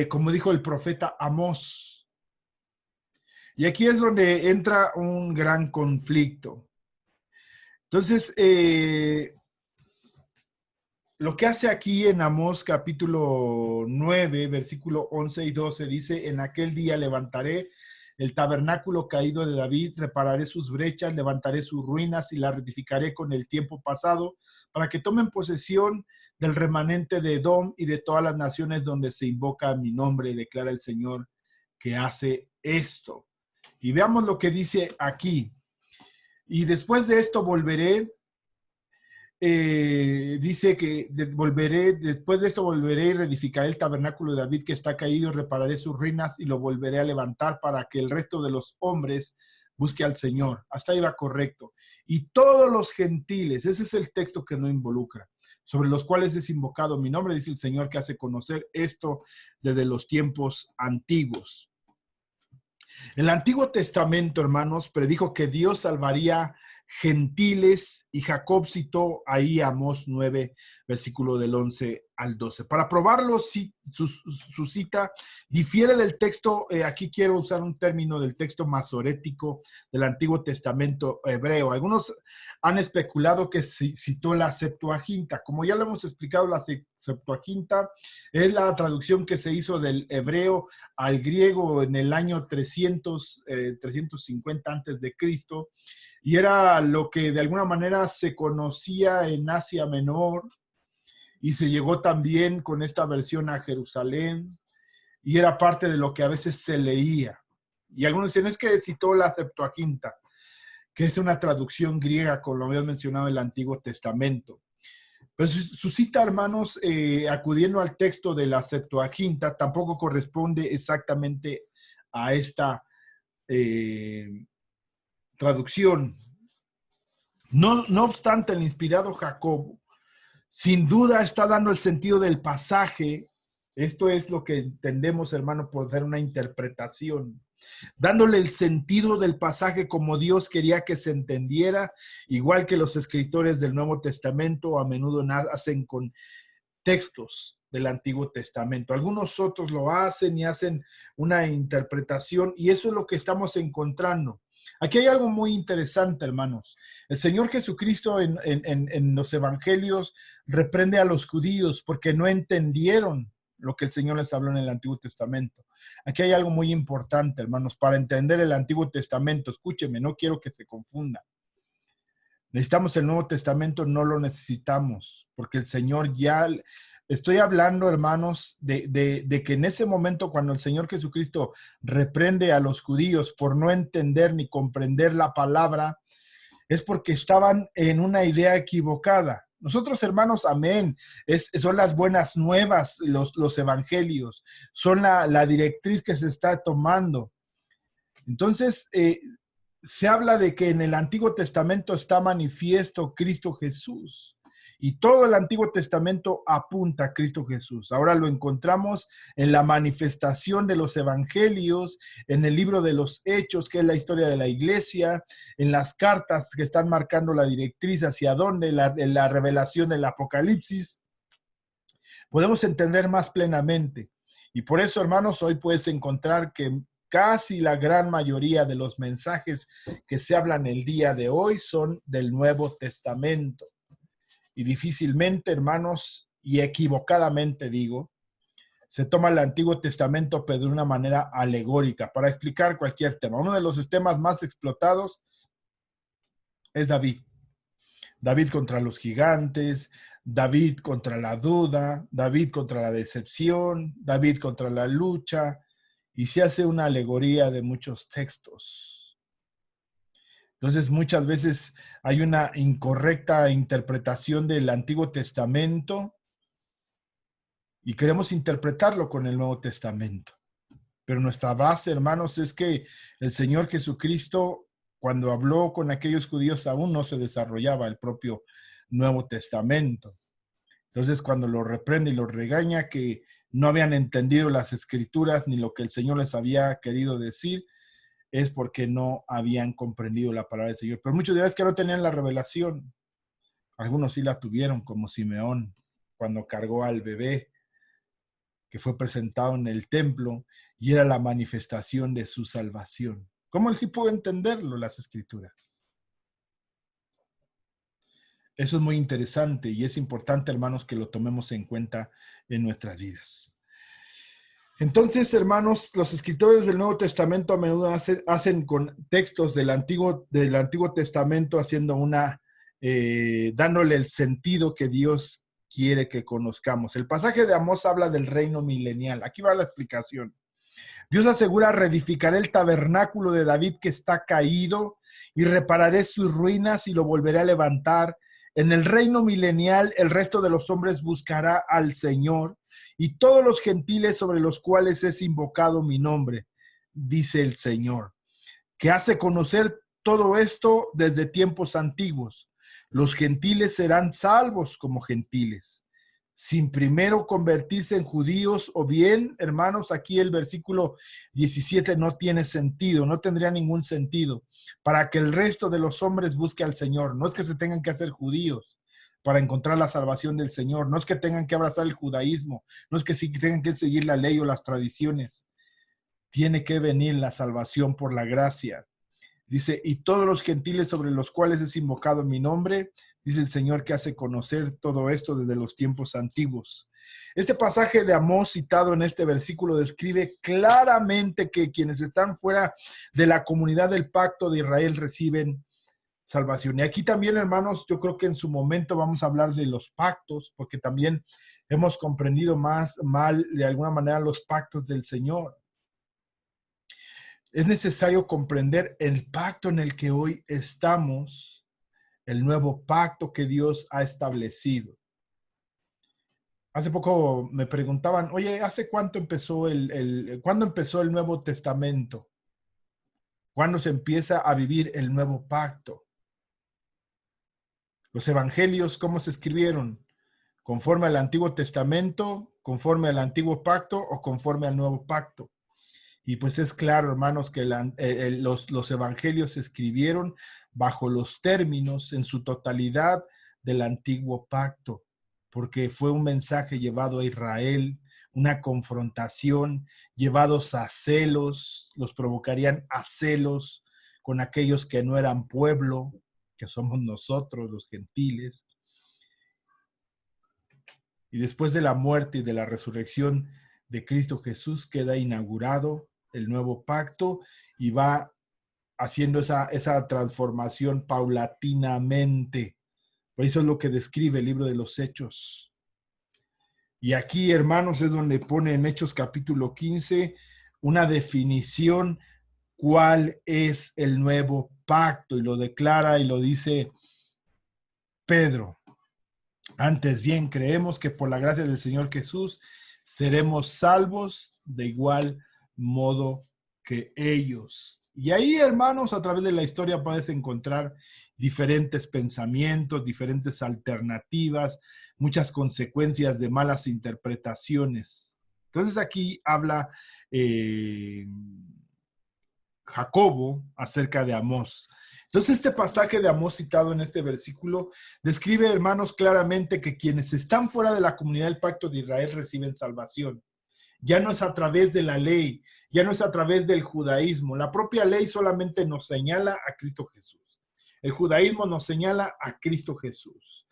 Speaker 1: como dijo el profeta Amós. Y aquí es donde entra un gran conflicto. Entonces, lo que hace aquí en Amós capítulo 9, versículo 11 y 12, dice, en aquel día levantaré el tabernáculo caído de David, repararé sus brechas, levantaré sus ruinas y la rectificaré con el tiempo pasado, para que tomen posesión del remanente de Edom y de todas las naciones donde se invoca mi nombre, declara el Señor que hace esto. Y veamos lo que dice aquí. Y después de esto volveré. Dice que después de esto volveré y reedificaré el tabernáculo de David que está caído, repararé sus ruinas y lo volveré a levantar para que el resto de los hombres busque al Señor. Hasta ahí va correcto. Y todos los gentiles, ese es el texto que no involucra, sobre los cuales es invocado mi nombre, dice el Señor, que hace conocer esto desde los tiempos antiguos. El Antiguo Testamento, hermanos, predijo que Dios salvaría gentiles y Jacob citó ahí Amós 9, versículo del 11 al 12. Para probarlo, su cita difiere del texto, aquí quiero usar un término del texto masorético del Antiguo Testamento hebreo. Algunos han especulado que citó la Septuaginta. Como ya lo hemos explicado, la Septuaginta es la traducción que se hizo del hebreo al griego en el año 350 antes de Cristo, y era lo que de alguna manera se conocía en Asia Menor, y se llegó también con esta versión a Jerusalén, y era parte de lo que a veces se leía. Y algunos dicen, es que citó la Septuaginta, que es una traducción griega, como lo había mencionado en el Antiguo Testamento. Pero su cita, hermanos, acudiendo al texto de la Septuaginta, tampoco corresponde exactamente a esta traducción. No obstante, el inspirado Jacobo sin duda está dando el sentido del pasaje. Esto es lo que entendemos, hermano, por hacer una interpretación, dándole el sentido del pasaje como Dios quería que se entendiera, igual que los escritores del Nuevo Testamento a menudo hacen con textos del Antiguo Testamento. Algunos otros lo hacen y hacen una interpretación, y eso es lo que estamos encontrando. Aquí hay algo muy interesante, hermanos. El Señor Jesucristo en los evangelios reprende a los judíos porque no entendieron lo que el Señor les habló en el Antiguo Testamento. Aquí hay algo muy importante, hermanos, para entender el Antiguo Testamento. Escúcheme, no quiero que se confunda. Necesitamos el Nuevo Testamento, no lo necesitamos, porque el Señor ya... Estoy hablando, hermanos, de que en ese momento cuando el Señor Jesucristo reprende a los judíos por no entender ni comprender la palabra, es porque estaban en una idea equivocada. Nosotros, hermanos, amén, son las buenas nuevas, los evangelios, son la directriz que se está tomando. Entonces, se habla de que en el Antiguo Testamento está manifiesto Cristo Jesús. Y todo el Antiguo Testamento apunta a Cristo Jesús. Ahora lo encontramos en la manifestación de los evangelios, en el libro de los Hechos, que es la historia de la iglesia, en las cartas que están marcando la directriz hacia dónde, la revelación del Apocalipsis. Podemos entender más plenamente. Y por eso, hermanos, hoy puedes encontrar que casi la gran mayoría de los mensajes que se hablan el día de hoy son del Nuevo Testamento. Y difícilmente, hermanos, y equivocadamente digo, se toma el Antiguo Testamento pero de una manera alegórica para explicar cualquier tema. Uno de los temas más explotados es David. David contra los gigantes, David contra la duda, David contra la decepción, David contra la lucha, y se hace una alegoría de muchos textos. Entonces, muchas veces hay una incorrecta interpretación del Antiguo Testamento y queremos interpretarlo con el Nuevo Testamento. Pero nuestra base, hermanos, es que el Señor Jesucristo, cuando habló con aquellos judíos, aún no se desarrollaba el propio Nuevo Testamento. Entonces, cuando lo reprende y lo regaña, que no habían entendido las Escrituras ni lo que el Señor les había querido decir, es porque no habían comprendido la palabra del Señor. Pero muchos dirán que no tenían la revelación. Algunos sí la tuvieron, como Simeón, cuando cargó al bebé que fue presentado en el templo y era la manifestación de su salvación. ¿Cómo él sí pudo entenderlo, las Escrituras? Eso es muy interesante y es importante, hermanos, que lo tomemos en cuenta en nuestras vidas. Entonces, hermanos, los escritores del Nuevo Testamento a menudo hacen con textos del Antiguo Testamento, haciendo dándole el sentido que Dios quiere que conozcamos. El pasaje de Amós habla del reino milenial. Aquí va la explicación. Dios asegura: reedificaré el tabernáculo de David que está caído y repararé sus ruinas y lo volveré a levantar. En el reino milenial, el resto de los hombres buscará al Señor y todos los gentiles sobre los cuales es invocado mi nombre, dice el Señor, que hace conocer todo esto desde tiempos antiguos. Los gentiles serán salvos como gentiles, sin primero convertirse en judíos, o bien, hermanos, aquí el versículo 17 no tiene sentido, no tendría ningún sentido, para que el resto de los hombres busque al Señor. No es que se tengan que hacer judíos para encontrar la salvación del Señor, no es que tengan que abrazar el judaísmo, no es que tengan que seguir la ley o las tradiciones. Tiene que venir la salvación por la gracia. Dice: y todos los gentiles sobre los cuales es invocado mi nombre, dice el Señor, que hace conocer todo esto desde los tiempos antiguos. Este pasaje de Amós citado en este versículo describe claramente que quienes están fuera de la comunidad del pacto de Israel reciben salvación. Y aquí también, hermanos, yo creo que en su momento vamos a hablar de los pactos, porque también hemos comprendido más mal de alguna manera los pactos del Señor. Es necesario comprender el pacto en el que hoy estamos, el nuevo pacto que Dios ha establecido. Hace poco me preguntaban: oye, ¿hace cuánto empezó cuándo empezó el Nuevo Testamento? ¿Cuándo se empieza a vivir el nuevo pacto? Los evangelios, ¿cómo se escribieron? ¿Conforme al Antiguo Testamento, conforme al Antiguo Pacto o conforme al Nuevo Pacto? Y pues es claro, hermanos, que los evangelios se escribieron bajo los términos en su totalidad del Antiguo Pacto, porque fue un mensaje llevado a Israel, una confrontación, llevados a celos, los provocarían a celos con aquellos que no eran pueblo, que somos nosotros los gentiles. Y después de la muerte y de la resurrección de Cristo Jesús, queda inaugurado el nuevo pacto y va haciendo esa transformación paulatinamente. Por eso es lo que describe el libro de los Hechos. Y aquí, hermanos, es donde pone en Hechos capítulo 15 una definición: cuál es el nuevo pacto, y lo declara y lo dice Pedro. Antes bien, creemos que por la gracia del Señor Jesús seremos salvos de igual modo que ellos. Y ahí, hermanos, a través de la historia puedes encontrar diferentes pensamientos, diferentes alternativas, muchas consecuencias de malas interpretaciones. Entonces aquí habla Jacobo acerca de Amós. Entonces este pasaje de Amós citado en este versículo describe, hermanos, claramente que quienes están fuera de la comunidad del pacto de Israel reciben salvación. Ya no es a través de la ley, ya no es a través del judaísmo. La propia ley solamente nos señala a Cristo Jesús. El judaísmo nos señala a Cristo Jesús.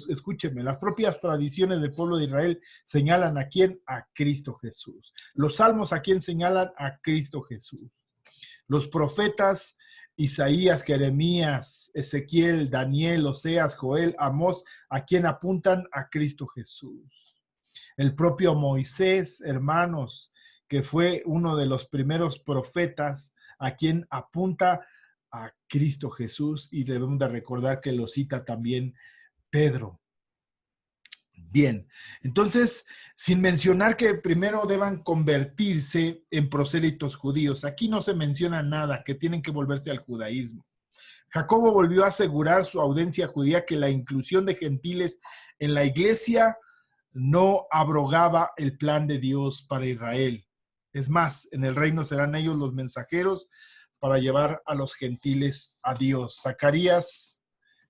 Speaker 1: Escúcheme, las propias tradiciones del pueblo de Israel señalan a quién, a Cristo Jesús. Los salmos a quién señalan, a Cristo Jesús. Los profetas Isaías, Jeremías, Ezequiel, Daniel, Oseas, Joel, Amós, a quién apuntan, a Cristo Jesús. El propio Moisés, hermanos, que fue uno de los primeros profetas, a quien apunta a Cristo Jesús, y debemos de recordar que lo cita también Pedro. Bien, entonces, sin mencionar que primero deban convertirse en prosélitos judíos, aquí no se menciona nada, que tienen que volverse al judaísmo. Jacobo volvió a asegurar su audiencia judía que la inclusión de gentiles en la iglesia no abrogaba el plan de Dios para Israel. Es más, en el reino serán ellos los mensajeros para llevar a los gentiles a Dios. Zacarías,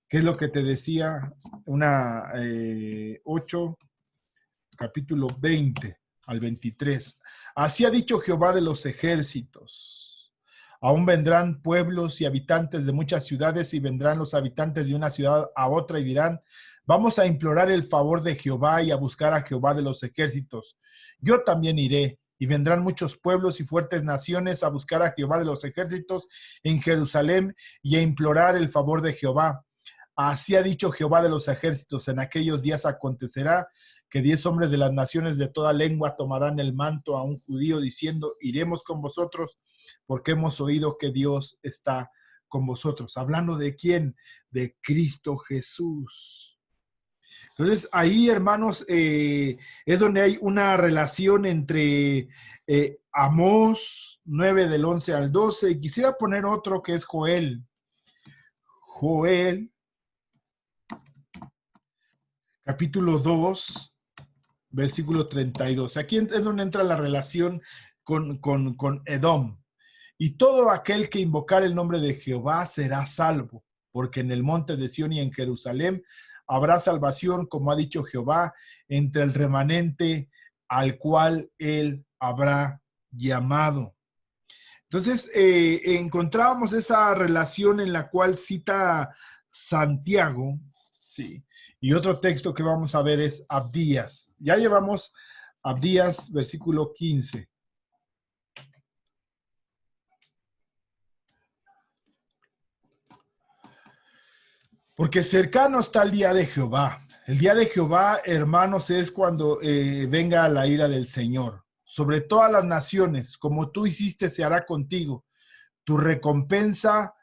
Speaker 1: ¿qué es lo que te decía? 8, capítulo 20 al 23. Así ha dicho Jehová de los ejércitos: Aún vendrán pueblos y habitantes de muchas ciudades y vendrán los habitantes de una ciudad a otra y dirán, vamos a implorar el favor de Jehová y a buscar a Jehová de los ejércitos. Yo también iré. Y vendrán muchos pueblos y fuertes naciones a buscar a Jehová de los ejércitos en Jerusalén y a implorar el favor de Jehová. Así ha dicho Jehová de los ejércitos, en aquellos días acontecerá que 10 hombres de las naciones de toda lengua tomarán el manto a un judío diciendo, iremos con vosotros porque hemos oído que Dios está con vosotros. ¿Hablando de quién? De Cristo Jesús. Entonces, ahí, hermanos, es donde hay una relación entre Amós 9 del 11 al 12. Y quisiera poner otro que es Joel. Joel, capítulo 2, versículo 32. Aquí es donde entra la relación con Edom. Y todo aquel que invocar el nombre de Jehová será salvo, porque en el monte de Sión y en Jerusalén habrá salvación, como ha dicho Jehová, entre el remanente al cual él habrá llamado. Entonces, encontrábamos esa relación en la cual cita Santiago, ¿sí? Y otro texto que vamos a ver es Abdías. Ya llevamos Abdías, versículo 15. Porque cercano está el día de Jehová. El día de Jehová, hermanos, es cuando venga la ira del Señor. Sobre todas las naciones, como tú hiciste, se hará contigo. Tu recompensa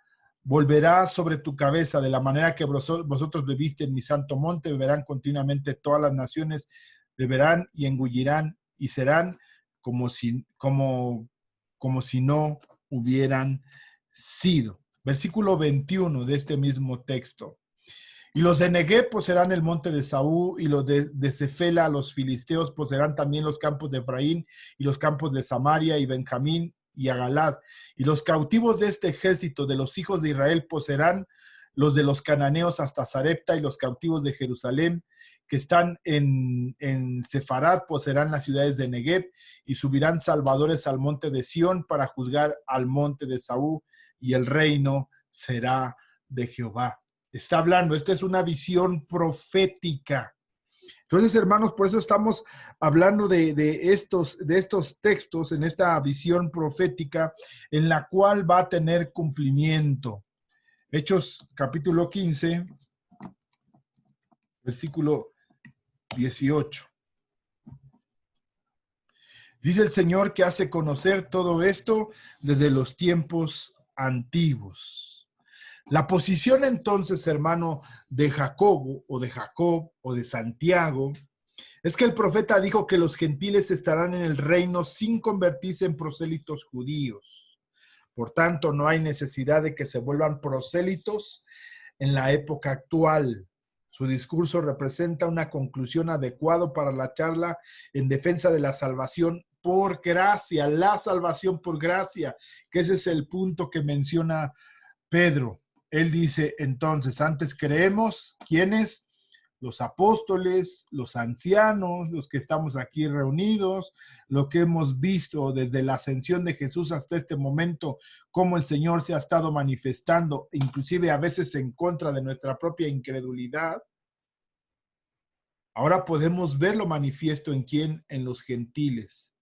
Speaker 1: volverá sobre tu cabeza, de la manera que vosotros bebiste en mi santo monte, beberán continuamente todas las naciones, beberán y engullirán y serán como si no hubieran sido. Versículo 21 de este mismo texto. Y los de Negueb poseerán el monte de Saúl, y los de Cefela, los filisteos, poseerán también los campos de Efraín, y los campos de Samaria, y Benjamín, y Agalad. Y los cautivos de este ejército de los hijos de Israel poseerán los de los cananeos hasta Sarepta, y los cautivos de Jerusalén, que están en Sefarad, poseerán las ciudades de Negueb, y subirán salvadores al monte de Sión para juzgar al monte de Saúl, y el reino será de Jehová. Está hablando, esta es una visión profética. Entonces, hermanos, por eso estamos hablando de estos textos en esta visión profética en la cual va a tener cumplimiento. Hechos capítulo 15, versículo 18. Dice el Señor que hace conocer todo esto desde los tiempos antiguos. La posición entonces, hermano, de Jacobo o de Jacob o de Santiago es que el profeta dijo que los gentiles estarán en el reino sin convertirse en prosélitos judíos. Por tanto, no hay necesidad de que se vuelvan prosélitos en la época actual. Su discurso representa una conclusión adecuada para la charla en defensa de la salvación por gracia, la salvación por gracia, que ese es el punto que menciona Pedro. Él dice, entonces, antes creemos, ¿quiénes? Los apóstoles, los ancianos, los que estamos aquí reunidos, lo que hemos visto desde la ascensión de Jesús hasta este momento, cómo el Señor se ha estado manifestando, inclusive a veces en contra de nuestra propia incredulidad. Ahora podemos verlo manifiesto en quién, en los gentiles.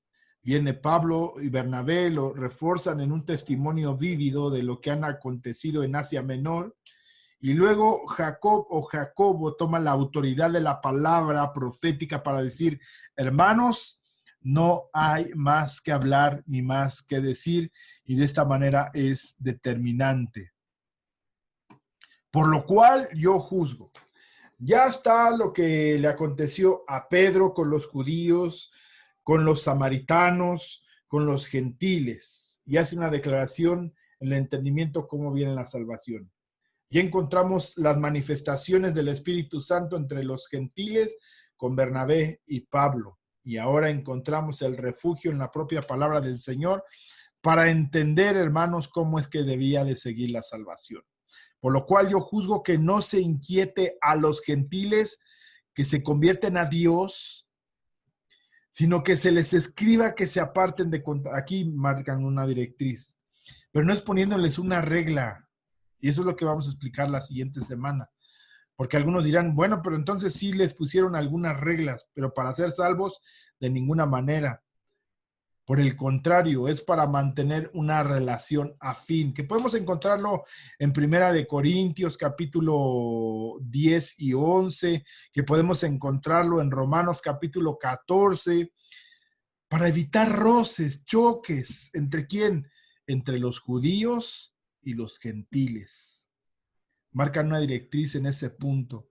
Speaker 1: Viene Pablo y Bernabé, lo refuerzan en un testimonio vívido de lo que han acontecido en Asia Menor. Y luego Jacobo toma la autoridad de la palabra profética para decir, hermanos, no hay más que hablar ni más que decir. Y de esta manera es determinante. Por lo cual yo juzgo. Ya está lo que le aconteció a Pedro con los judíos, con los samaritanos, con los gentiles, y hace una declaración en el entendimiento cómo viene la salvación. Y encontramos las manifestaciones del Espíritu Santo entre los gentiles con Bernabé y Pablo. Y ahora encontramos el refugio en la propia palabra del Señor para entender, hermanos, cómo es que debía de seguir la salvación. Por lo cual yo juzgo que no se inquiete a los gentiles que se convierten a Dios, sino que se les escriba que se aparten de... Aquí marcan una directriz. pero no es poniéndoles una regla. Y eso es lo que vamos a explicar la siguiente semana. Porque algunos dirán, bueno, pero entonces sí les pusieron algunas reglas, pero para ser salvos, de ninguna manera. Por el contrario, es para mantener una relación afín, que podemos encontrarlo en Primera de Corintios, capítulo 10 y 11, que podemos encontrarlo en Romanos, capítulo 14, para evitar roces, choques, ¿entre quién? Entre los judíos y los gentiles. Marcan una directriz en ese punto,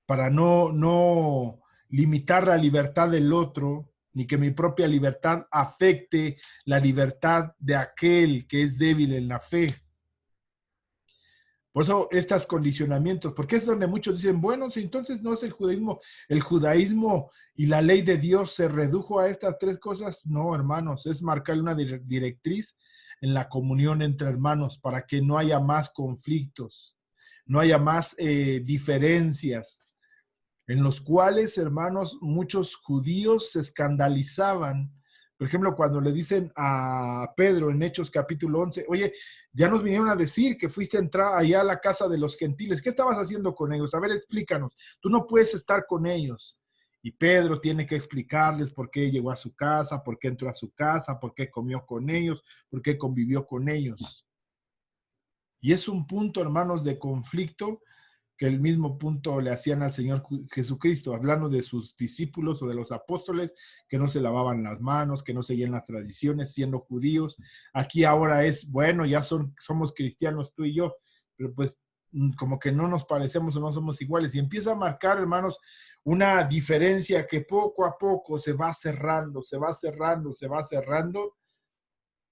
Speaker 1: para no limitar la libertad del otro, ni que mi propia libertad afecte la libertad de aquel que es débil en la fe. Por eso estos condicionamientos, porque es donde muchos dicen, bueno, si entonces no es el judaísmo y la ley de Dios se redujo a estas tres cosas. No, hermanos, es marcar una directriz en la comunión entre hermanos para que no haya más conflictos, no haya más diferencias, en los cuales, hermanos, muchos judíos se escandalizaban. Por ejemplo, cuando le dicen a Pedro en Hechos capítulo 11, oye, ya nos vinieron a decir que fuiste a entrar allá a la casa de los gentiles. ¿Qué estabas haciendo con ellos? A ver, explícanos. Tú no puedes estar con ellos. Y Pedro tiene que explicarles por qué llegó a su casa, por qué entró a su casa, por qué comió con ellos, por qué convivió con ellos. Y es un punto, hermanos, de conflicto que el mismo punto le hacían al Señor Jesucristo, hablando de sus discípulos o de los apóstoles, que no se lavaban las manos, que no seguían las tradiciones, siendo judíos. Aquí ahora es, bueno, ya somos cristianos tú y yo, pero pues como que no nos parecemos o no somos iguales. Y empieza a marcar, hermanos, una diferencia que poco a poco se va cerrando, se va cerrando, se va cerrando,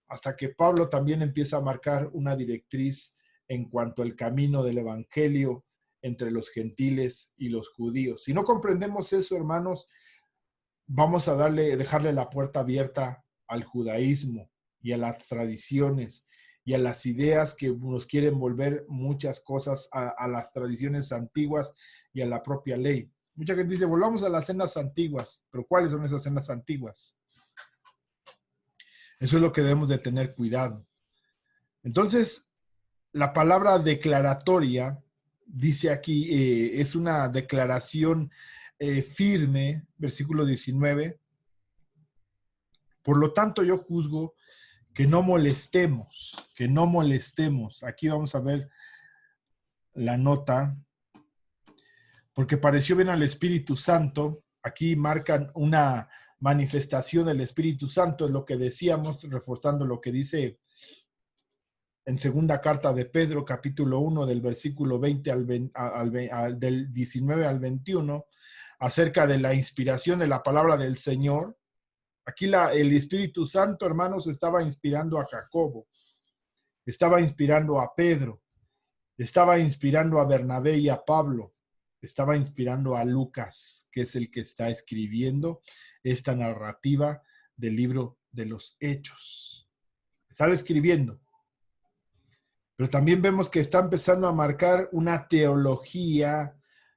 Speaker 1: hasta que Pablo también empieza a marcar una directriz en cuanto al camino del evangelio entre los gentiles y los judíos. Si no comprendemos eso, hermanos, vamos a dejarle la puerta abierta al judaísmo y a las tradiciones y a las ideas que nos quieren volver muchas cosas a las tradiciones antiguas y a la propia ley. Mucha gente dice, volvamos a las cenas antiguas, pero ¿cuáles son esas cenas antiguas? Eso es lo que debemos de tener cuidado. Entonces, la palabra declaratoria, dice aquí, es una declaración firme, versículo 19. Por lo tanto, yo juzgo que no molestemos, que no molestemos. Aquí vamos a ver la nota, porque pareció bien al Espíritu Santo. Aquí marcan una manifestación del Espíritu Santo, es lo que decíamos, reforzando lo que dice en segunda carta de Pedro, capítulo 1, del versículo 20 del 19 al 21, acerca de la inspiración de la palabra del Señor. Aquí el Espíritu Santo, hermanos, estaba inspirando a Jacobo, estaba inspirando a Pedro, estaba inspirando a Bernabé y a Pablo, estaba inspirando a Lucas, que es el que está escribiendo esta narrativa del libro de los Hechos. Está escribiendo. Pero también vemos que está empezando a marcar una teología,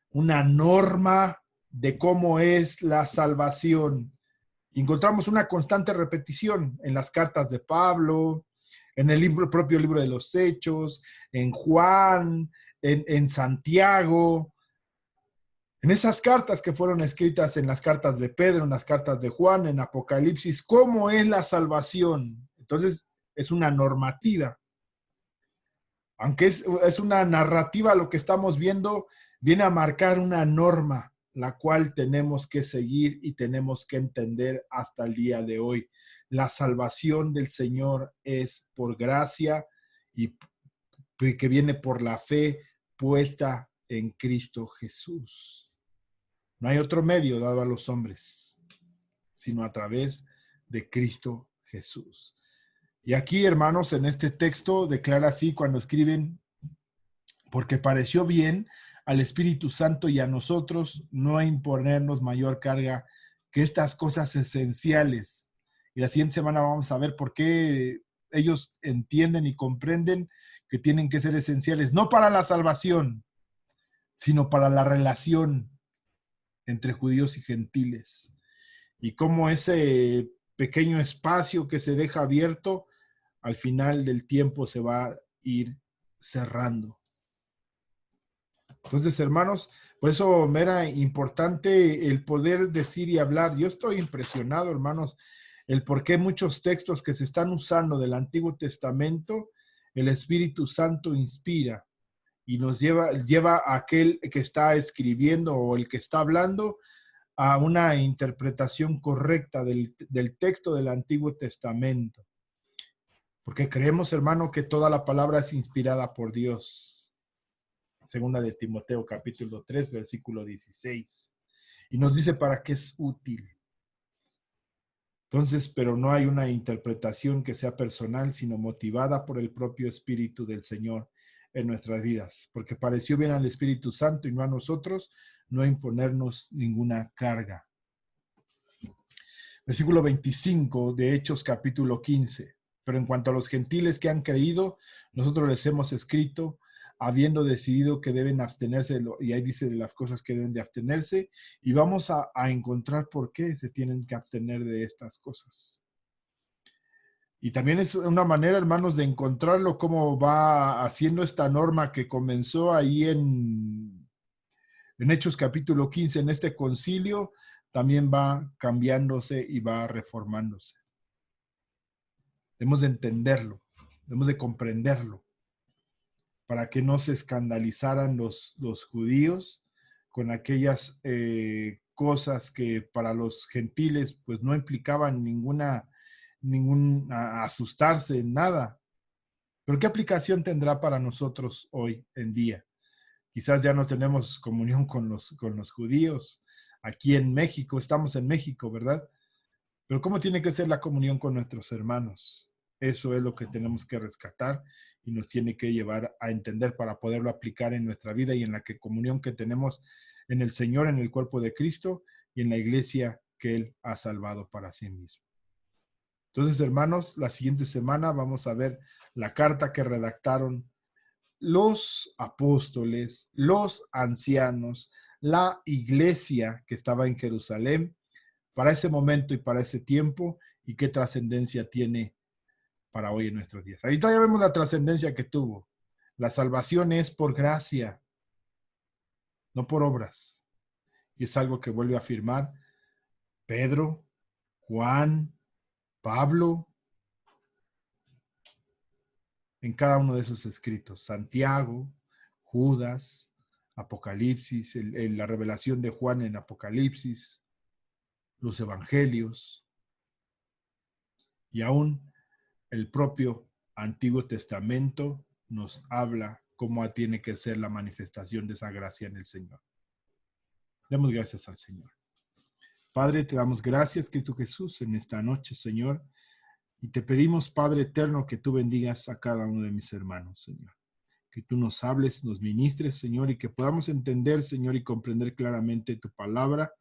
Speaker 1: una norma de cómo es la salvación. Encontramos una constante repetición en las cartas de Pablo, en el propio libro de los Hechos, en Juan, en Santiago, en esas cartas que fueron escritas en las cartas de Pedro, en las cartas de Juan, en Apocalipsis, cómo es la salvación. Entonces, es una normativa. Aunque es una narrativa, lo que estamos viendo viene a marcar una norma, la cual tenemos que seguir y tenemos que entender hasta el día de hoy. La salvación del Señor es por gracia y que viene por la fe puesta en Cristo Jesús. No hay otro medio dado a los hombres, sino a través de Cristo Jesús. Y aquí, hermanos, en este texto declara así cuando escriben, porque pareció bien al Espíritu Santo y a nosotros no imponernos mayor carga que estas cosas esenciales. Y la siguiente semana vamos a ver por qué ellos entienden y comprenden que tienen que ser esenciales, no para la salvación, sino para la relación entre judíos y gentiles. Y cómo ese pequeño espacio que se deja abierto al final del tiempo se va a ir cerrando. Entonces, hermanos, por eso me era importante el poder decir y hablar. Yo estoy impresionado, hermanos, el por qué muchos textos que se están usando del Antiguo Testamento, el Espíritu Santo inspira y nos lleva a aquel que está escribiendo o el que está hablando a una interpretación correcta del texto del Antiguo Testamento. Porque creemos, hermano, que toda la palabra es inspirada por Dios. Segunda de Timoteo, capítulo 3, versículo 16. Y nos dice para qué es útil. Entonces, pero no hay una interpretación que sea personal, sino motivada por el propio Espíritu del Señor en nuestras vidas. Porque pareció bien al Espíritu Santo y no a nosotros, no imponernos ninguna carga. Versículo 25 de Hechos, capítulo 15. Pero en cuanto a los gentiles que han creído, nosotros les hemos escrito, habiendo decidido que deben abstenerse, y ahí dice de las cosas que deben de abstenerse, y vamos a encontrar por qué se tienen que abstener de estas cosas. Y también es una manera, hermanos, de encontrarlo, cómo va haciendo esta norma que comenzó ahí en Hechos capítulo 15, en este concilio, también va cambiándose y va reformándose. Debemos de entenderlo, debemos de comprenderlo, para que no se escandalizaran los judíos con aquellas cosas que para los gentiles pues no implicaban ningún asustarse, nada. Pero ¿qué aplicación tendrá para nosotros hoy en día? Quizás ya no tenemos comunión con los judíos. Aquí en México, estamos en México, ¿verdad? Pero ¿cómo tiene que ser la comunión con nuestros hermanos? Eso es lo que tenemos que rescatar y nos tiene que llevar a entender para poderlo aplicar en nuestra vida y en la comunión que tenemos en el Señor, en el cuerpo de Cristo y en la iglesia que Él ha salvado para sí mismo. Entonces, hermanos, la siguiente semana vamos a ver la carta que redactaron los apóstoles, los ancianos, la iglesia que estaba en Jerusalén para ese momento y para ese tiempo y qué trascendencia tiene para hoy en nuestros días. Ahorita ya vemos la trascendencia que tuvo. La salvación es por gracia, no por obras. Y es algo que vuelve a afirmar Pedro, Juan, Pablo, en cada uno de esos escritos. Santiago, Judas, Apocalipsis, la revelación de Juan en Apocalipsis, los evangelios y aún el propio Antiguo Testamento nos habla cómo tiene que ser la manifestación de esa gracia en el Señor. Demos gracias al Señor. Padre, te damos gracias, Cristo Jesús, en esta noche, Señor, y te pedimos, Padre eterno, que tú bendigas a cada uno de mis hermanos, Señor. Que tú nos hables, nos ministres, Señor, y que podamos entender, Señor, y comprender claramente tu palabra.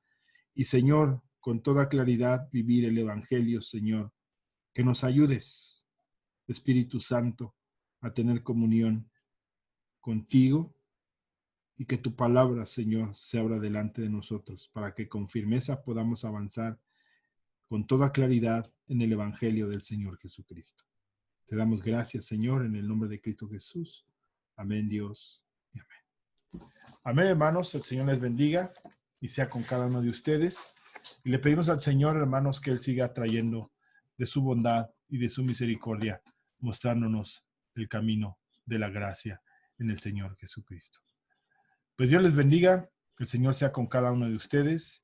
Speaker 1: Y, Señor, con toda claridad, vivir el Evangelio, Señor. Que nos ayudes, Espíritu Santo, a tener comunión contigo y que tu palabra, Señor, se abra delante de nosotros para que con firmeza podamos avanzar con toda claridad en el Evangelio del Señor Jesucristo. Te damos gracias, Señor, en el nombre de Cristo Jesús. Amén, Dios, y amén. Amén, hermanos. El Señor les bendiga y sea con cada uno de ustedes. Y le pedimos al Señor, hermanos, que Él siga trayendo de su bondad y de su misericordia, mostrándonos el camino de la gracia en el Señor Jesucristo. Pues Dios les bendiga, que el Señor sea con cada uno de ustedes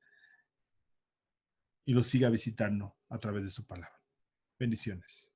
Speaker 1: y los siga visitando a través de su palabra. Bendiciones.